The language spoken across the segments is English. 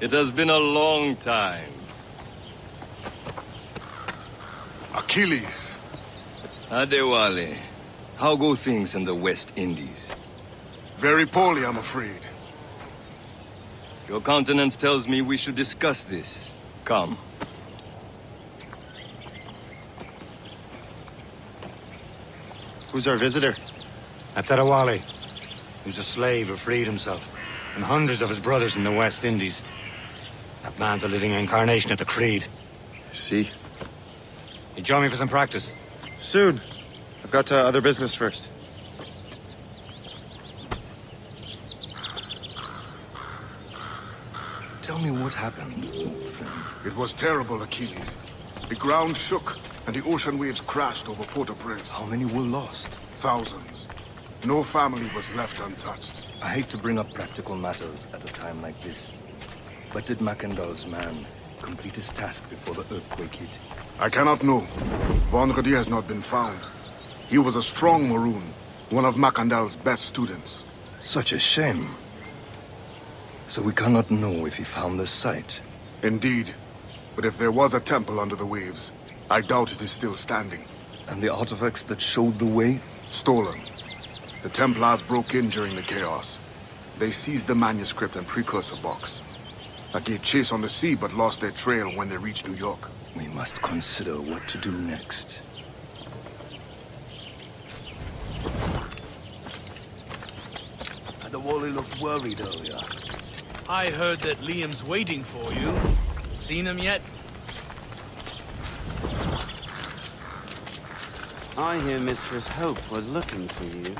It has been a long time. Achilles. Adewale, how go things in the West Indies? Very poorly, I'm afraid. Your countenance tells me we should discuss this. Come. Who's our visitor? That's Adewale, who's a slave who freed himself, and hundreds of his brothers in the West Indies. That man's a living incarnation of the Creed. I see. You join me for some practice? Soon. I've got other business first. Tell me what happened, friend. It was terrible, Achilles. The ground shook, and the ocean waves crashed over Port-au-Prince. How many were lost? Thousands. No family was left untouched. I hate to bring up practical matters at a time like this. But did Macandal's man complete his task before the earthquake hit? I cannot know. Vendredi has not been found. He was a strong Maroon, one of Macandal's best students. Such a shame. So we cannot know if he found the site. Indeed. But if there was a temple under the waves, I doubt it is still standing. And the artifacts that showed the way? Stolen. The Templars broke in during the chaos. They seized the manuscript and precursor box. I gave chase on the sea, but lost their trail when they reached New York. We must consider what to do next. Adewale looked worried earlier. I heard that Liam's waiting for you. Seen him yet? I hear Mistress Hope was looking for you.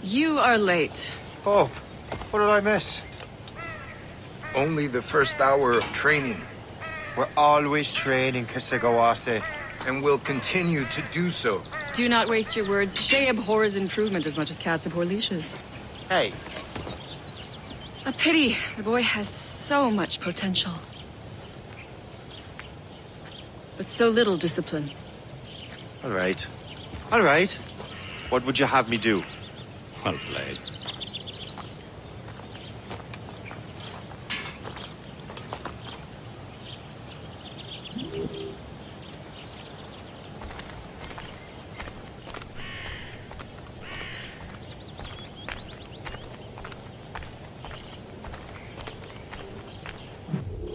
You are late. Oh, what did I miss? Only the first hour of training, We're always training, Kisagawase. and will continue to do so. Do not waste your words. Shay abhors improvement as much as cats abhor leashes. Hey, A pity. The boy has so much potential. But so little discipline. all right. All right. What would you have me do? Well played.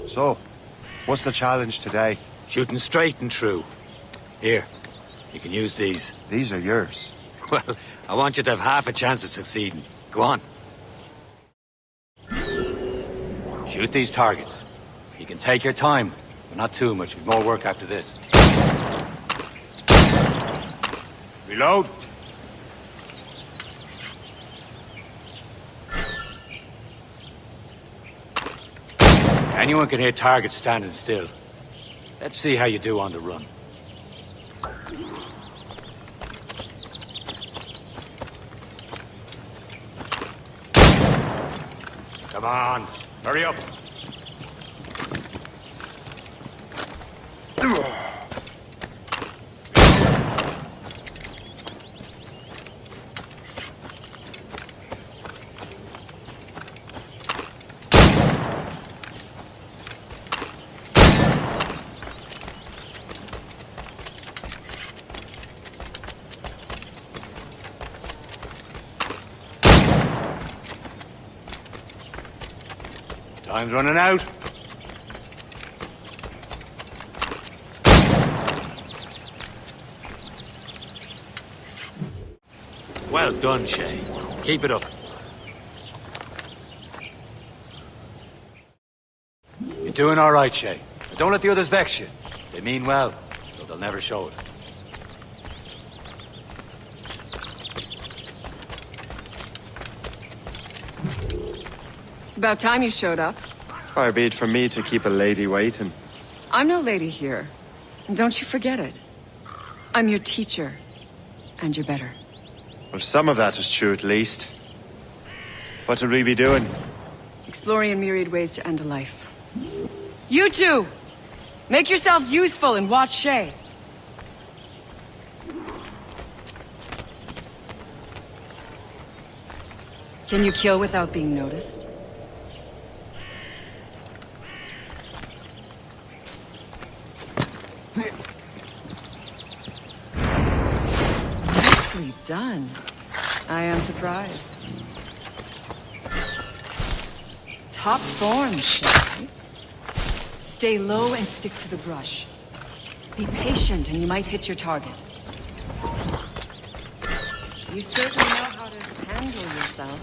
So, what's the challenge today? Shooting straight and true. Here, you can use these. These are yours. Well, I want you to have half a chance of succeeding. Go on. Shoot these targets. You can take your time, but not too much. We've more work after this. Reload. Anyone can hit targets standing still. Let's see how you do on the run. Come on, hurry up. Time's running out. Well done, Shay. Keep it up. You're doing all right, Shay. But don't let the others vex you. They mean well, though they'll never show it. It's about time you showed up. Far be it from me to keep a lady waiting. I'm no lady here. And don't you forget it. I'm your teacher. And you're better. Well, some of that is true at least. What would we be doing? Exploring a myriad ways to end a life. You two! Make yourselves useful and watch Shay. Can you kill without being noticed? Nicely done. I am surprised. Top form, Shay. Stay low and stick to the brush. Be patient and you might hit your target. You certainly know how to handle yourself.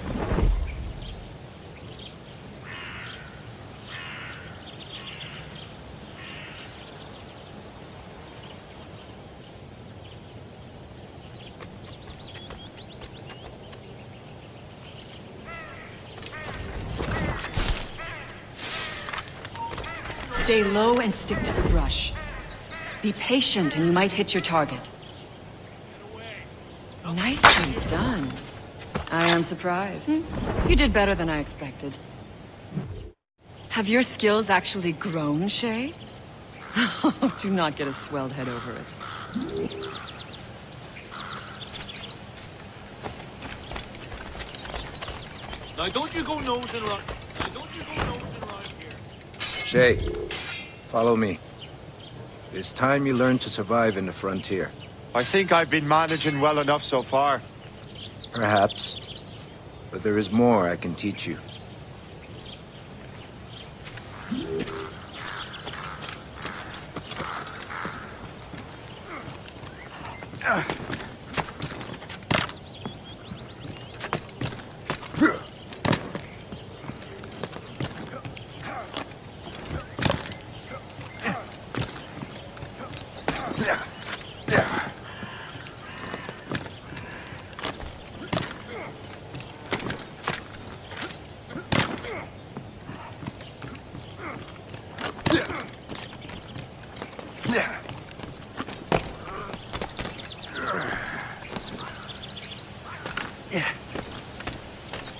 Stay low and stick to the brush. Be patient and you might hit your target. Nicely done. I am surprised. You did better than I expected. Have your skills actually grown, Shay? Do not get a swelled head over it. Now don't you go nosing around. Now don't you go nosing around here. Shay, follow me. It's time you learn to survive in the frontier. I think I've been managing well enough so far. Perhaps. But there is more I can teach you.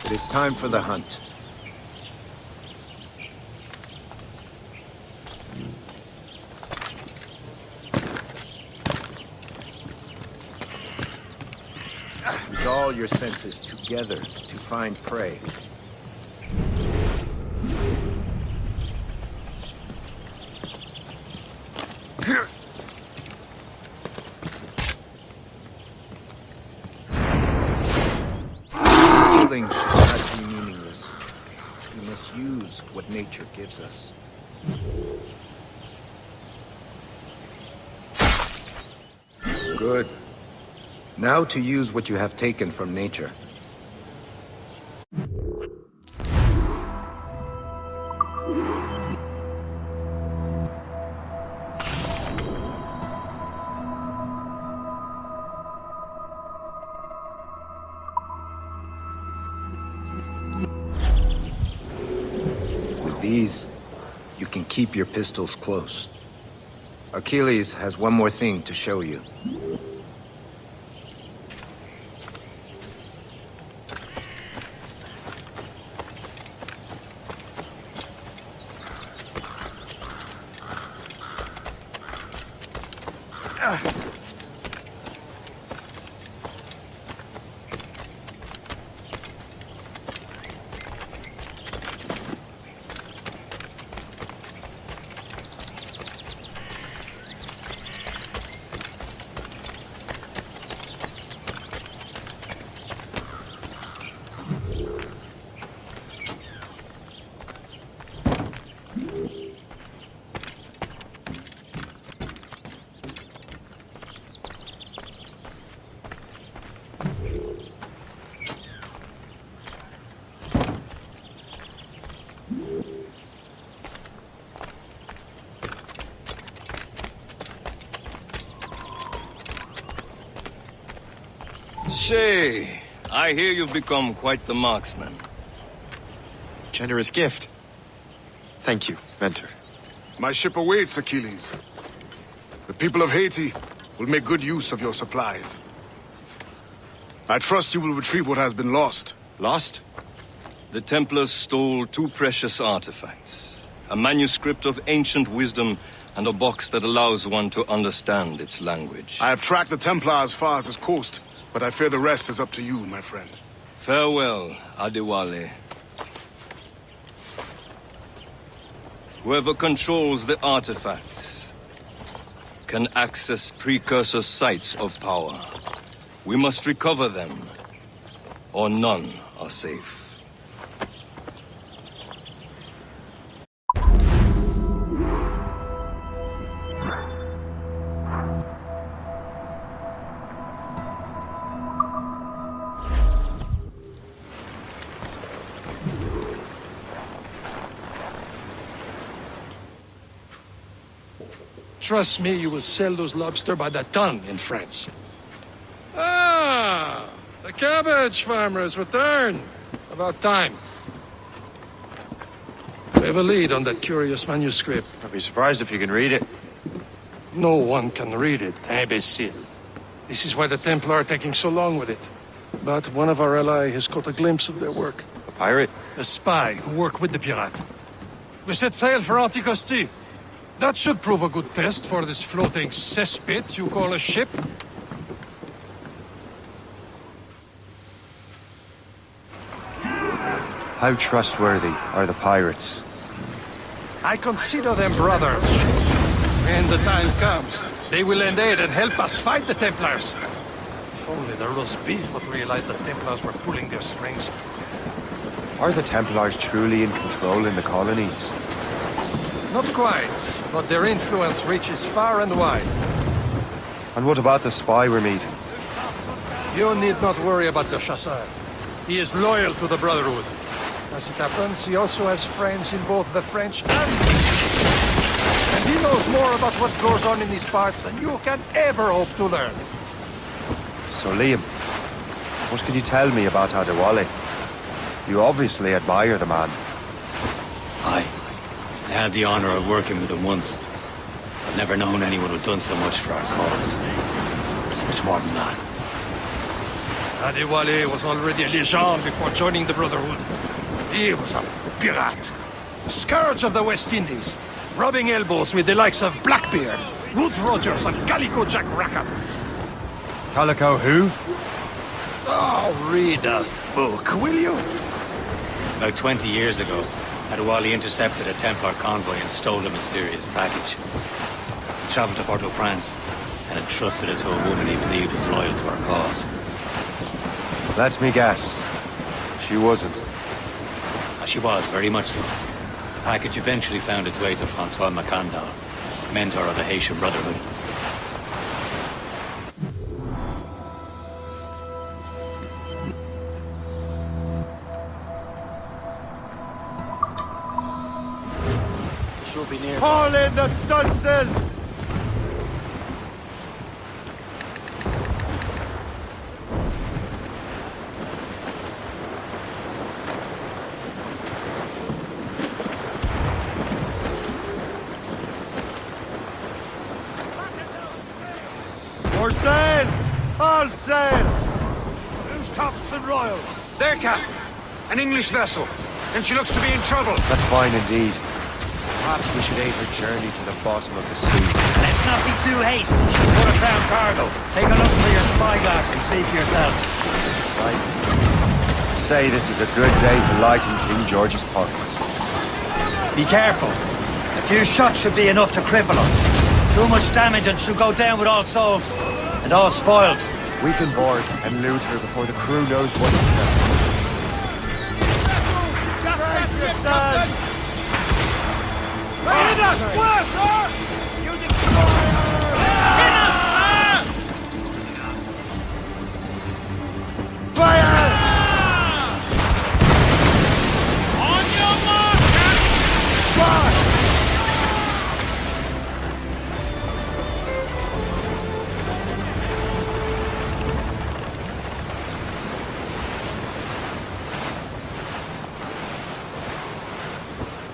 It is time for the hunt. Use all your senses together to find prey. Killing should not be meaningless. We must use what nature gives us. Good. Now to use what you have taken from nature. With these, you can keep your pistols close. Achilles has one more thing to show you. Shay, I hear you've become quite the marksman. Generous gift. Thank you, Mentor. My ship awaits, Achilles. The people of Haiti will make good use of your supplies. I trust you will retrieve what has been lost. Lost? The Templars stole 2 precious artifacts. A manuscript of ancient wisdom and a box that allows one to understand its language. I have tracked the Templar as far as this coast, but I fear the rest is up to you, my friend. Farewell, Adewale. Whoever controls the artifacts can access precursor sites of power. We must recover them, or none are safe. Trust me, you will sell those lobster by the ton in France. Ah, the cabbage farmers return. About time. We have a lead on that curious manuscript. I'd be surprised if you can read it. No one can read it, imbecile. This is why the Templar are taking so long with it. But one of our allies has caught a glimpse of their work. A pirate? A spy who worked with the pirate. We set sail for Anticosti. That should prove a good test for this floating cesspit you call a ship. How trustworthy are the pirates? I consider them brothers. When the time comes, they will lend aid and help us fight the Templars. If only the roast beef would realize the Templars were pulling their strings. Are the Templars truly in control in the colonies? Not quite, but their influence reaches far and wide. And what about the spy we're meeting? You need not worry about the Chasseur. He is loyal to the Brotherhood. As it happens, he also has friends in both the French and the English. And he knows more about what goes on in these parts than you can ever hope to learn. So Liam, what can you tell me about Adewale? You obviously admire the man. I had the honor of working with him once. I've never known anyone who'd done so much for our cause. It's much more than that. Adewale was already a legend before joining the Brotherhood. He was a pirate. The scourge of the West Indies. Rubbing elbows with the likes of Blackbeard, Ruth Rogers, and Calico Jack Rackham. Calico who? Oh, read a book, will you? About 20 years ago, Adewale intercepted a Templar convoy and stole a mysterious package. He traveled to Port-au-Prince and entrusted it to a woman he believed was loyal to our cause. Let me guess. She wasn't. She was, very much so. The package eventually found its way to Francois Macandal, mentor of the Haitian Brotherhood. She'll be near. Haul in the stunsails! More sail! All sail! Who's tops and royals? Their captain. An English vessel. And she looks to be in trouble. That's fine indeed. Perhaps we should aid her journey to the bottom of the sea. Let's not be too hasty. She's full of crown cargo. Take a look through your spyglass and see for yourself. Exciting. Say this is a good day to lighten King George's pockets. Be careful. A few shots should be enough to cripple her. Too much damage and she'll go down with all souls. And all spoils. We can board and loot her before the crew knows what to do. Brace yourselves! Fire! On your mark,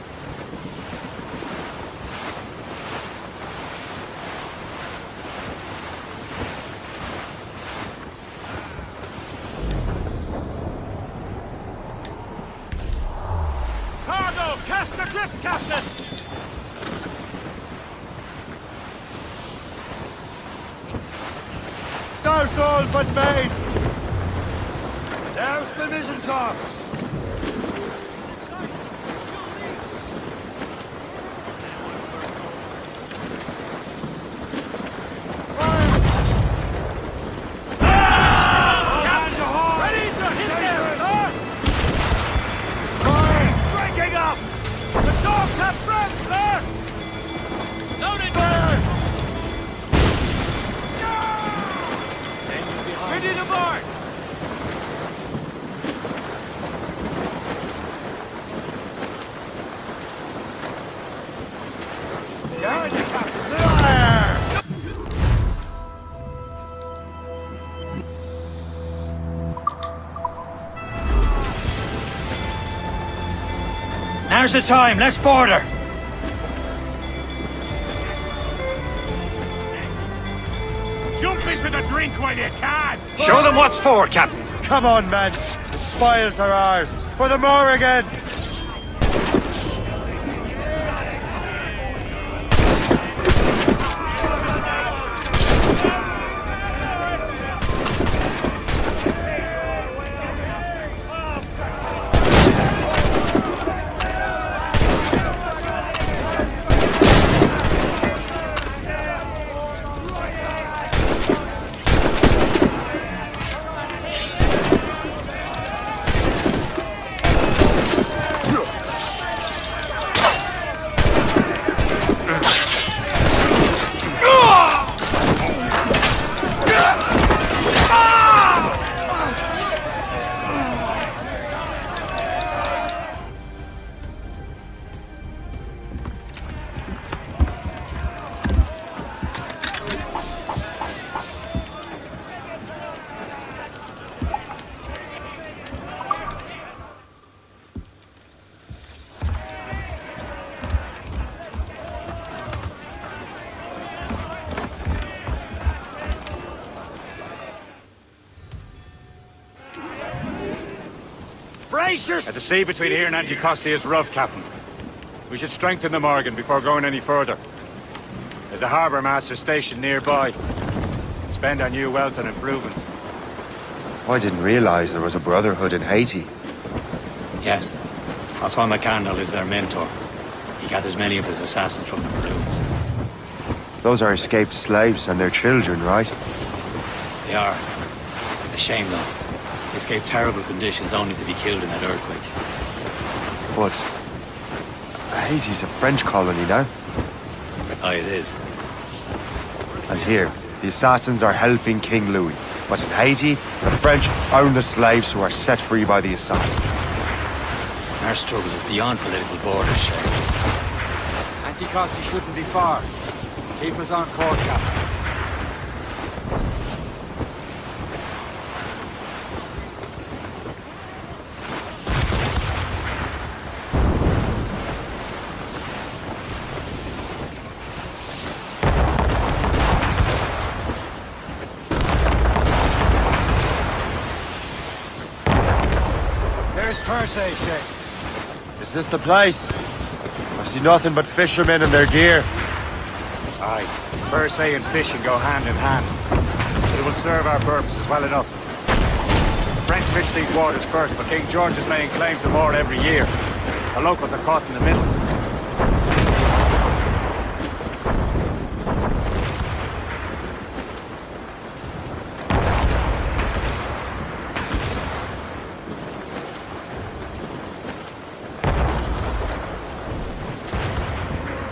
Fire! douse all but main! Douse the mizzen-top! Now's the time, let's board her! Jump into the drink while you can! Show them what's for, Captain! Come on, men! The spoils are ours! For the Morrigan! The sea between here and Anticosti is rough, Captain. We should strengthen the Morgan before going any further. There's a harbour master stationed nearby. Can spend our new wealth on improvements. I didn't realize there was a brotherhood in Haiti. Yes. Francois McCandle is their mentor. He gathers many of his assassins from the Maroons. Those are escaped slaves and their children, right? They are. It's a shame, though. They escaped terrible conditions only to be killed in that earthquake. But Haiti's a French colony now. Aye, it is. And here, the assassins are helping King Louis. But in Haiti, the French own the slaves who are set free by the assassins. Our struggle is beyond political borders, Shay. Anticosti shouldn't be far. Keep us on course, Captain. There's Persay, Shay. Is this the place? I see nothing but fishermen and their gear. Aye. Persay and fishing go hand in hand. But it will serve our purposes well enough. The French fish these waters first, but King George is laying claim to more every year. The locals are caught in the middle.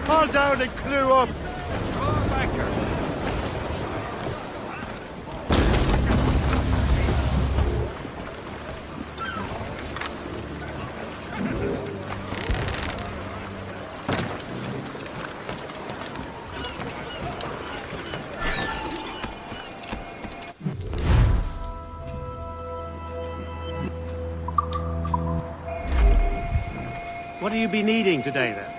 Fall down and clue up! What do you be needing today, then?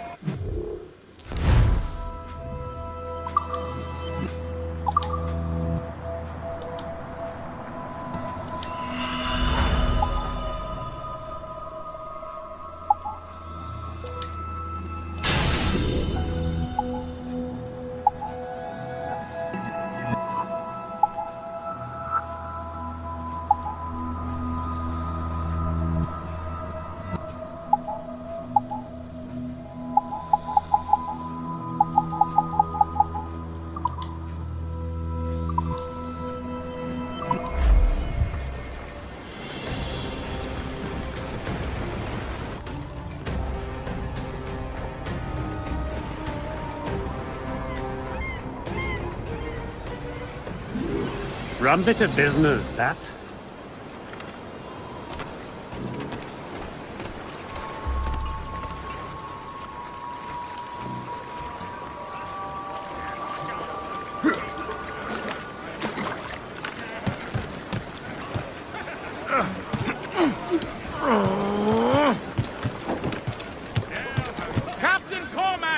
Rum bit of business, that.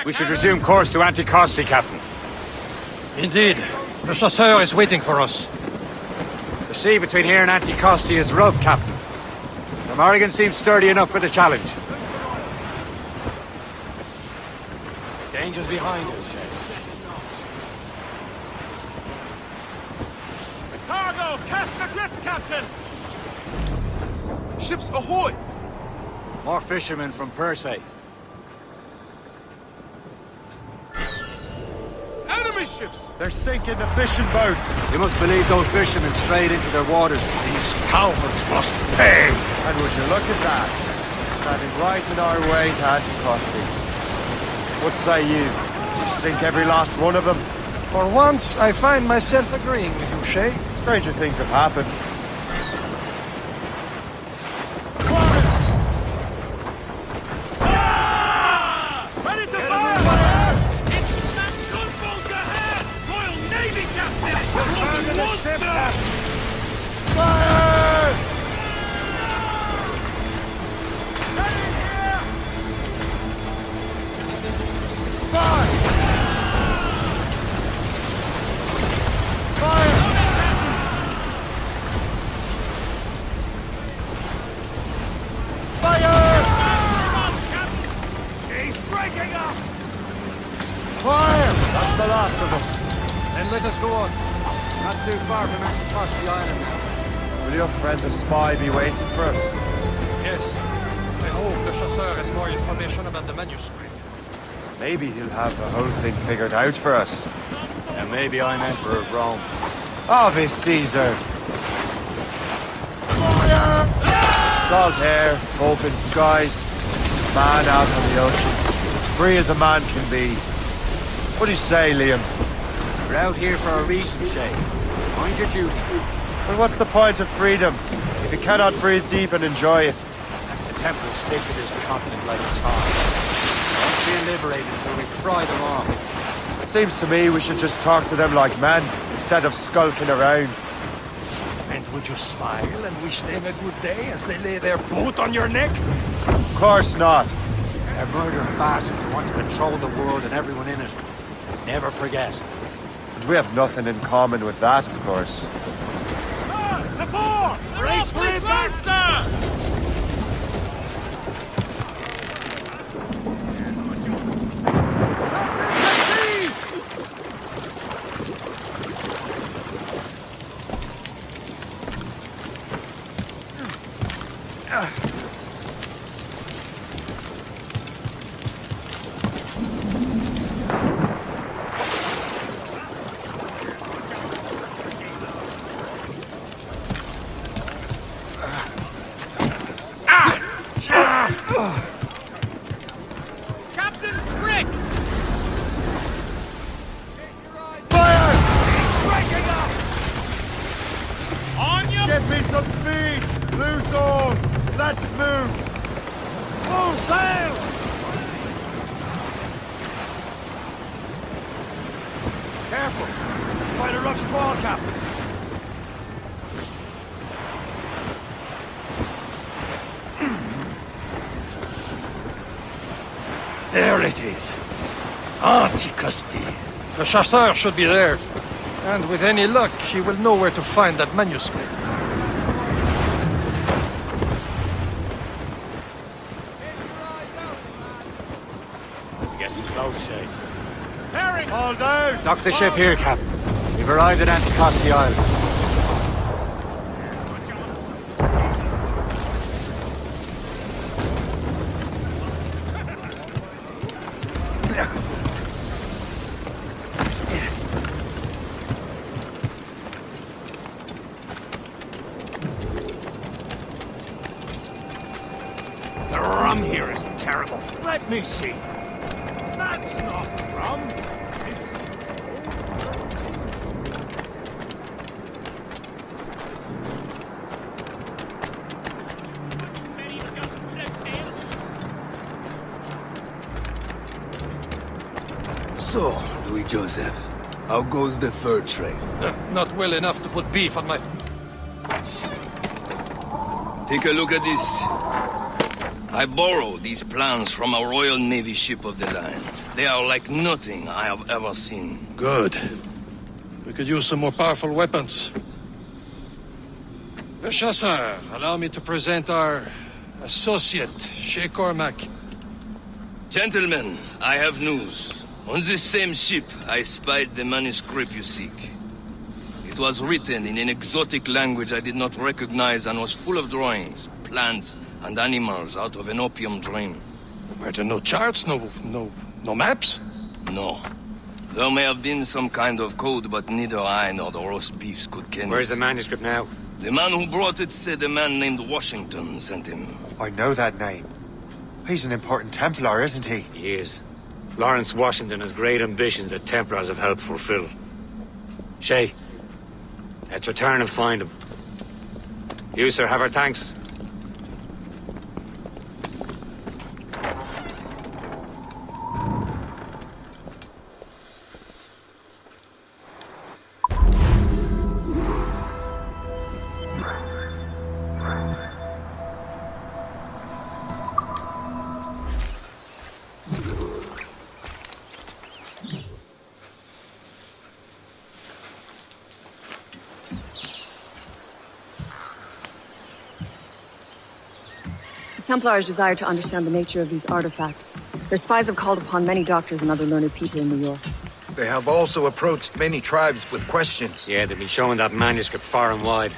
We should resume course to Anticosti, Captain. Indeed. The chasseur is waiting for us. The sea between here and Anticosti is rough, Captain. The Morrigan seems sturdy enough for the challenge. Danger's behind us, Shay. Cargo! Cast adrift, Captain! Ships ahoy! More fishermen from Persay. Enemy ships! They're sinking the fishing boats. You must believe those fishermen strayed into their waters. These cowards must pay! And would you look at that? Standing right in our way to Anticosti. What say you? We sink every last one of them? For once, I find myself agreeing with you, Shay. Stranger things have happened. Ready to fire! International gunboat ahead! Royal Navy, Captain! Fire! Fire! Fire! Fire! She's breaking up! Fire! That's the last of them. Then let us go on. Not too far from across the island now. Will your friend the spy be waiting for us? Yes. I hope the chasseur has more information about the manuscript. Maybe he'll have the whole thing figured out for us. And maybe I'm Emperor of Rome. Ave Caesar! Salt air, open skies, man out on the ocean. It's as free as a man can be. What do you say, Liam? We're out here for a reason, Shay. Mind your duty. Well, what's the point of freedom if you cannot breathe deep and enjoy it? The Templars stick to this continent like a tar. Won't feel liberated until we pry them off. It seems to me we should just talk to them like men, instead of skulking around. And would you smile and wish them a good day as they lay their boot on your neck? Of course not. They're murdering bastards who want to control the world and everyone in it. Never forget. And we have nothing in common with that, of course. To four! Race for it, master! Captain Strick! Fire! Breaking up! On your Get me some speed! Loose all! Let's move! full sails! Careful! It's quite a rough squall, Captain. There it is. Anticosti. The chasseur should be there. And with any luck, he will know where to find that manuscript. Getting close, Shay. Herring! All down! Dock the ship here, Captain. We've arrived at Anticosti Island. The rum here is terrible. Let me see. That's not rum! So, Louis Joseph, how goes the fur trade? Not well enough to put beef on my... Take a look at this. I borrowed these plans from a Royal Navy ship of the line. They are like nothing I have ever seen. Good. We could use some more powerful weapons. Le Chasseur, allow me to present our associate, Shay Cormac. Gentlemen, I have news. On this same ship, I spied the manuscript you seek. It was written in an exotic language I did not recognize and was full of drawings, plants, and animals out of an opium dream. Were there no charts, no maps? No. There may have been some kind of code, but neither I nor the roast beefs could ken Where's it. the manuscript now? The man who brought it said a man named Washington sent him. I know that name. He's an important Templar, isn't he? He is. Lawrence Washington has great ambitions that Templars have helped fulfill. Shay, let's return and find him. You, sir, have our thanks. The Templars desire to understand the nature of these artifacts. Their spies have called upon many doctors and other learned people in New York. They have also approached many tribes with questions. Yeah, they've been showing that manuscript far and wide.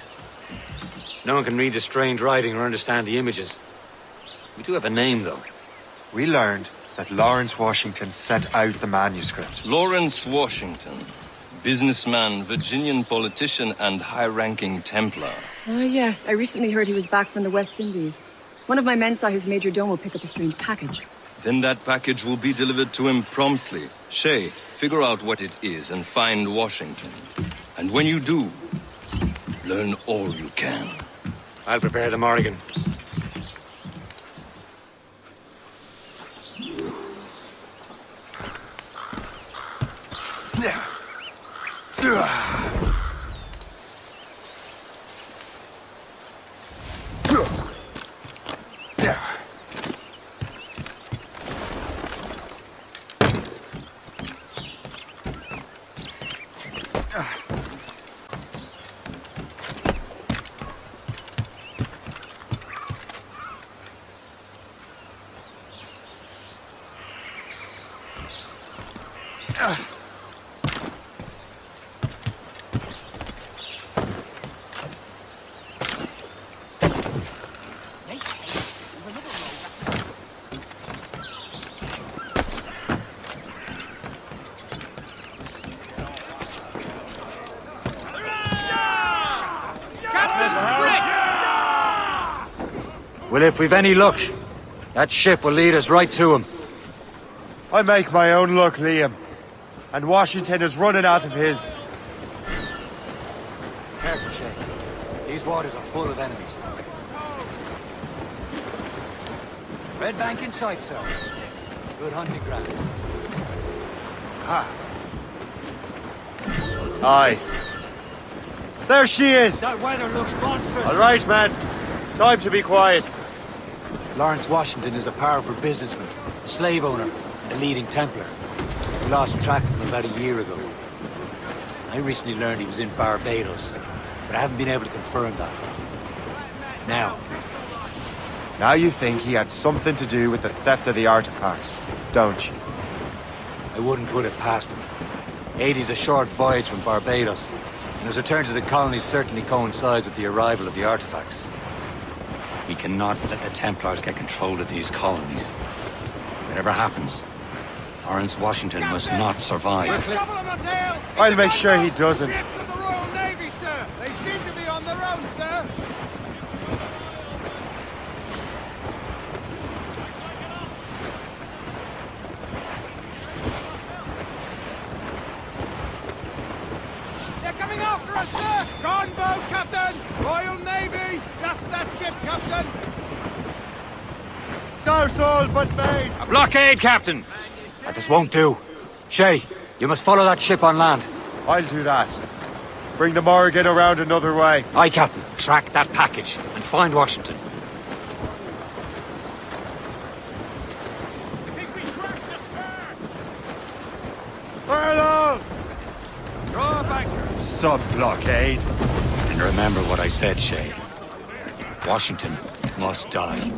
No one can read the strange writing or understand the images. We do have a name, though. We learned that Lawrence Washington sent out the manuscript. Lawrence Washington. Businessman, Virginian politician, and high-ranking Templar. Oh, yes. I recently heard he was back from the West Indies. One of my men saw his major domo pick up a strange package. Then that package will be delivered to him promptly. Shay, figure out what it is and find Washington. And when you do, learn all you can. I'll prepare the Morrigan. Well, if we've any luck, that ship will lead us right to him. I make my own luck, Liam. And Washington is running out of his. Careful, Shay. These waters are full of enemies. Red bank in sight, sir. Good hunting ground. Aye. There she is! That weather looks monstrous. All right, man. Time to be quiet. Lawrence Washington is a powerful businessman, a slave owner, and a leading Templar. We lost track of him about a year ago. I recently learned he was in Barbados, but I haven't been able to confirm that. Now you think he had something to do with the theft of the artifacts, don't you? I wouldn't put it past him. 80's a short voyage from Barbados, and his return to the colonies certainly coincides with the arrival of the artifacts. We cannot let the Templars get control of these colonies. Whatever happens, Lawrence Washington must not survive. I'll make sure he doesn't. Ships of the Royal Navy, sir! They seem to be on their own, sir! They're coming after us, sir! Gunboat, Captain! Royal Navy! Just that ship, Captain! Douse all but main! A blockade, Captain! That this won't do. Shay, you must follow that ship on land. I'll do that. Bring the Morrigan around another way. Aye, Captain. Track that package and find Washington. Sub-blockade. And remember what I said, Shay. Washington must die.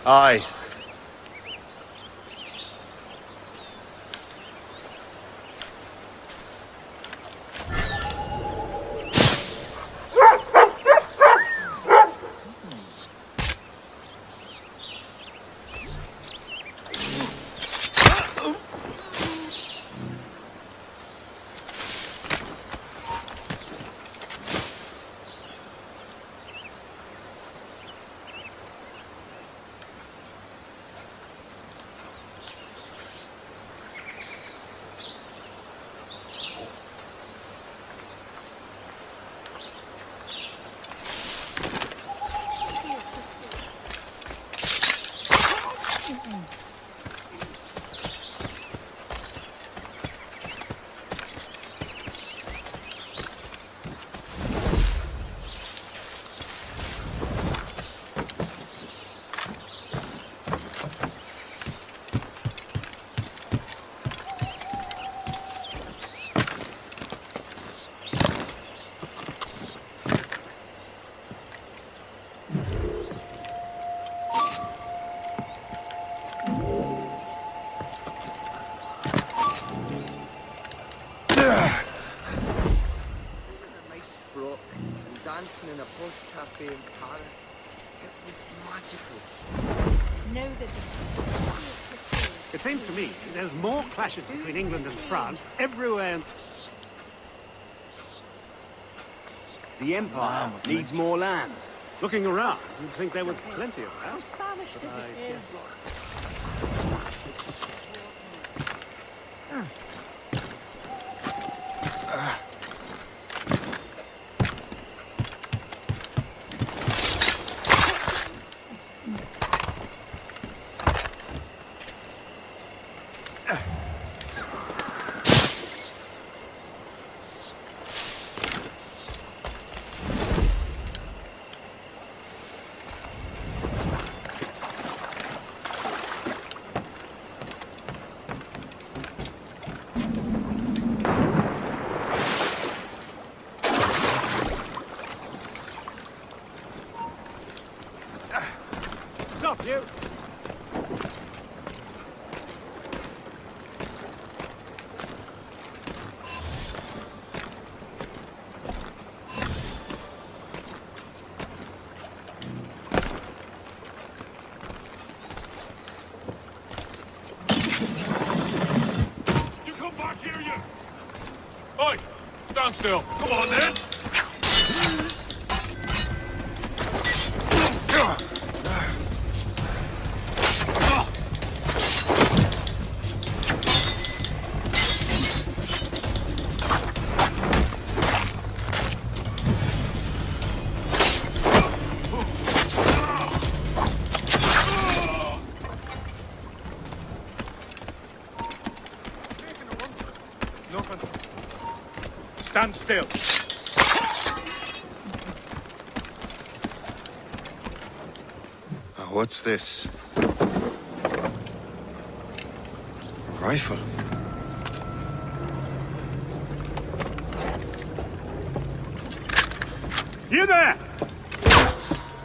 Aye. Dancing in a post cafe in Paris. It was magical. Know that it seems to me there's more clashes between England and France everywhere. The Empire needs more land. Looking around, you'd think there was plenty of land. Famished as it is. Stop you! You come back here, you! Oi! Stand still! Come on, then! Stand still. What's this? A rifle. You there!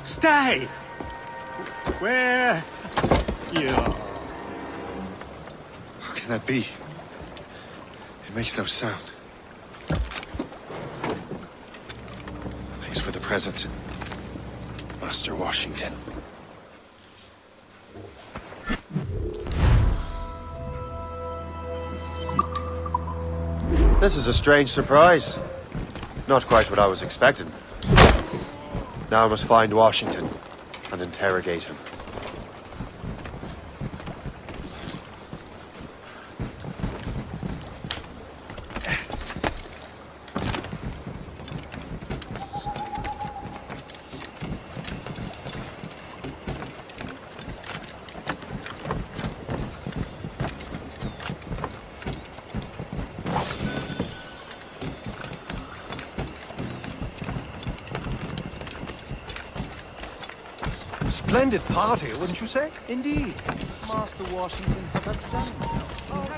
Stay! Where? You are. How can that be? It makes no sound. Thanks for the present, Master Washington. This is a strange surprise. Not quite what I was expecting. Now I must find Washington and interrogate him. Splendid party, wouldn't you say? Indeed. Master Washington has outdone himself.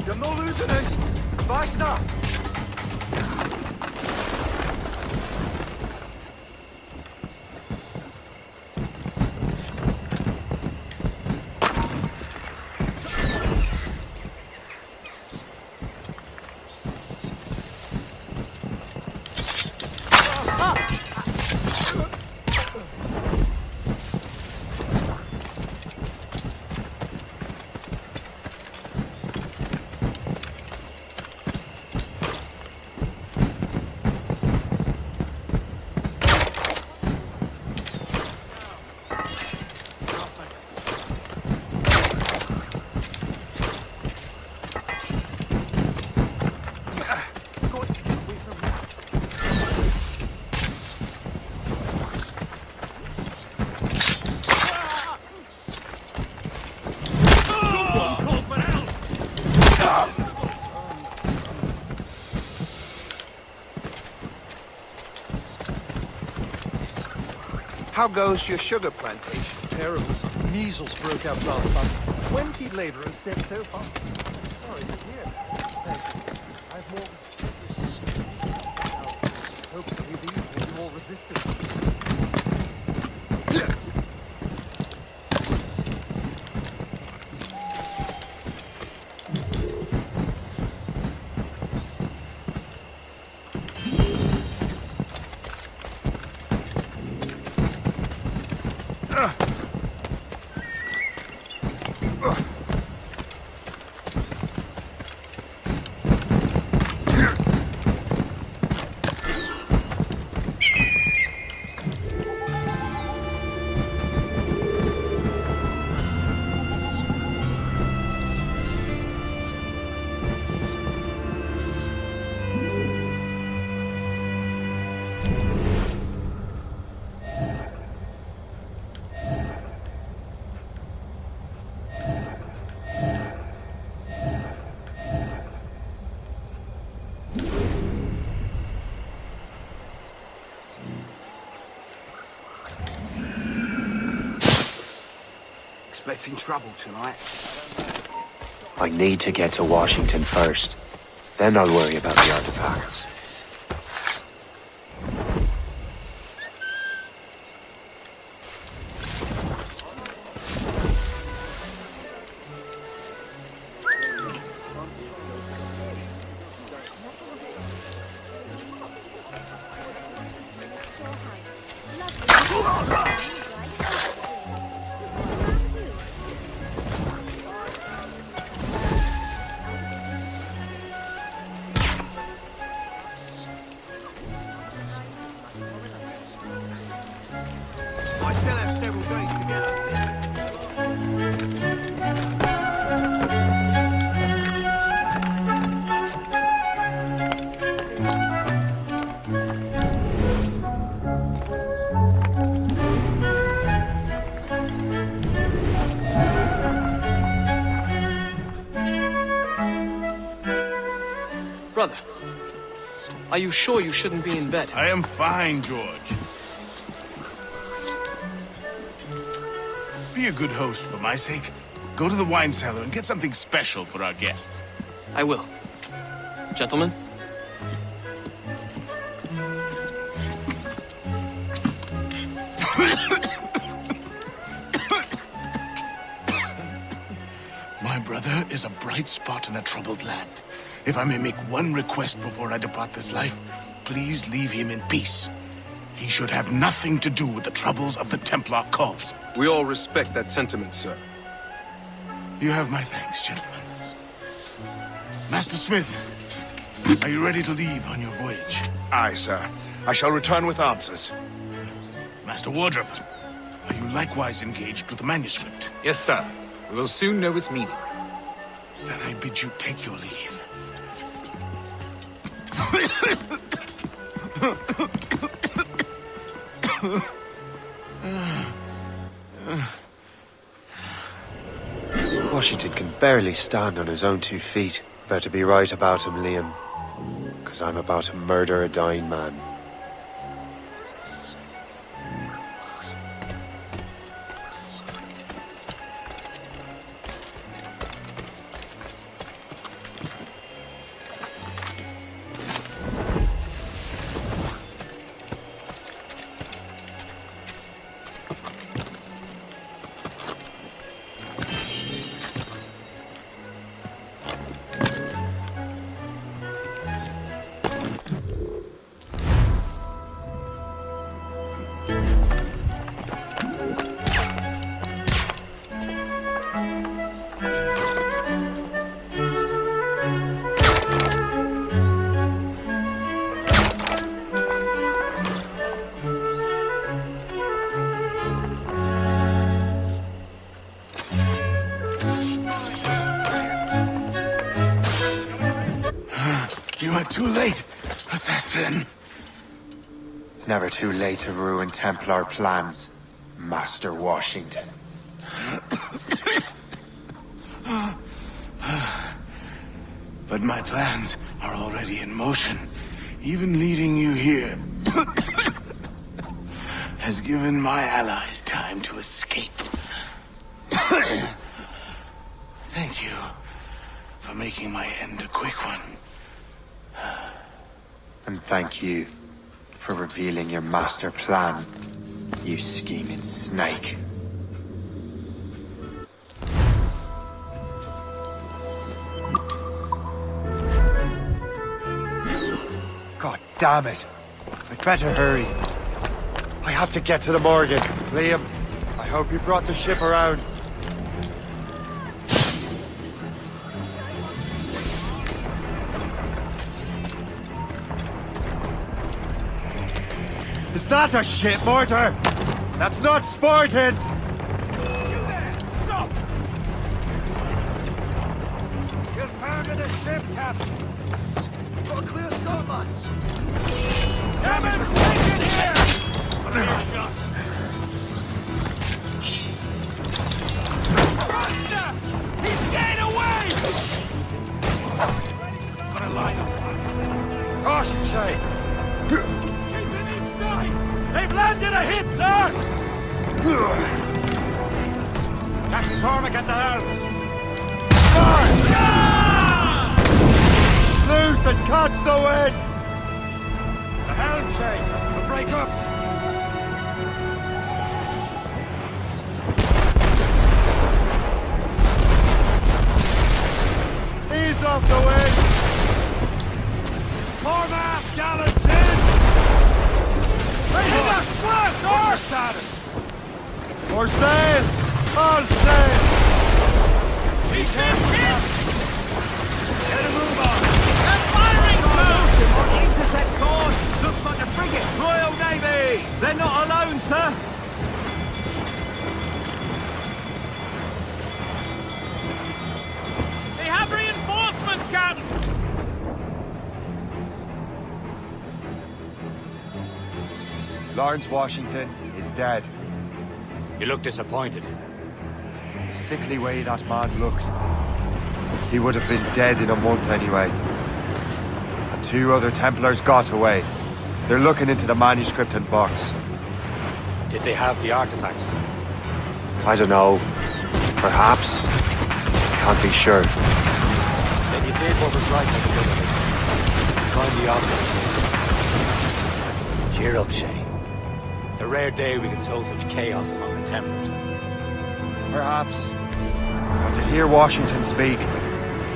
You're no losing us. Faster! How goes your sugar plantation? Terrible. Measles broke out last month. 20 laborers dead so far. Sorry to hear. Thank you. I've more... Hopefully these will be more resistant. Expecting trouble tonight. I need to get to Washington first. Then I'll worry about the artifacts. I still have several days to get up there. Are you sure you shouldn't be in bed? I am fine, George. Be a good host for my sake. Go to the wine cellar and get something special for our guests. I will. Gentlemen? My brother is a bright spot in a troubled land. If I may make one request before I depart this life, please leave him in peace. He should have nothing to do with the troubles of the Templar cause. We all respect that sentiment, sir. You have my thanks, gentlemen. Master Smith, are you ready to leave on your voyage? Aye, sir. I shall return with answers. Master Wardrop, are you likewise engaged with the manuscript? Yes, sir. We will soon know its meaning. Then I bid you take your leave. Washington can barely stand on his own 2 feet. Better be right about him, Liam. 'Cause I'm about to murder a dying man. Too late, assassin. It's never too late to ruin Templar plans, Master Washington. But my plans are already in motion. Even leading you here has given my allies time to escape. Thank you for making my end a quick one. And thank you for revealing your master plan, you scheming snake. God damn it! I'd better hurry. I have to get to the Morgan. Liam, I hope you brought the ship around. Is that a ship mortar? That's not sporting! Stop! You'll found the ship, Captain. Got a clear start, man. Damage, take it here! Roster! He's getting away! Got a line up. Caution, Shay. They've landed a hit, sir! Captain Cormac at the helm. Loose and catch the wind! The helm, Shay. We'll break up. Ease off the wind! Foremast, gallants in! Ready to squirt, sir! Status. For sail! All sail! Be careful! Get a move on! They're firing, sir! On intercept course! Looks like a frigate! Royal Navy! They're not alone, sir! They have reinforcements, Captain! Lawrence Washington is dead. You look disappointed. The sickly way that man looked. He would have been dead in a month anyway. 2 other Templars got away. They're looking into the manuscript and box. Did they have the artifacts? I don't know. Perhaps. Can't be sure. Then you did what was right by the Brotherhood. Find the object. Cheer up, Shay. It's a rare day we can sow such chaos among the Templars. Perhaps. But to hear Washington speak,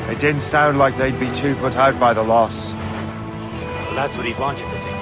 it didn't sound like they'd be too put out by the loss. Well, that's what he'd want you to think.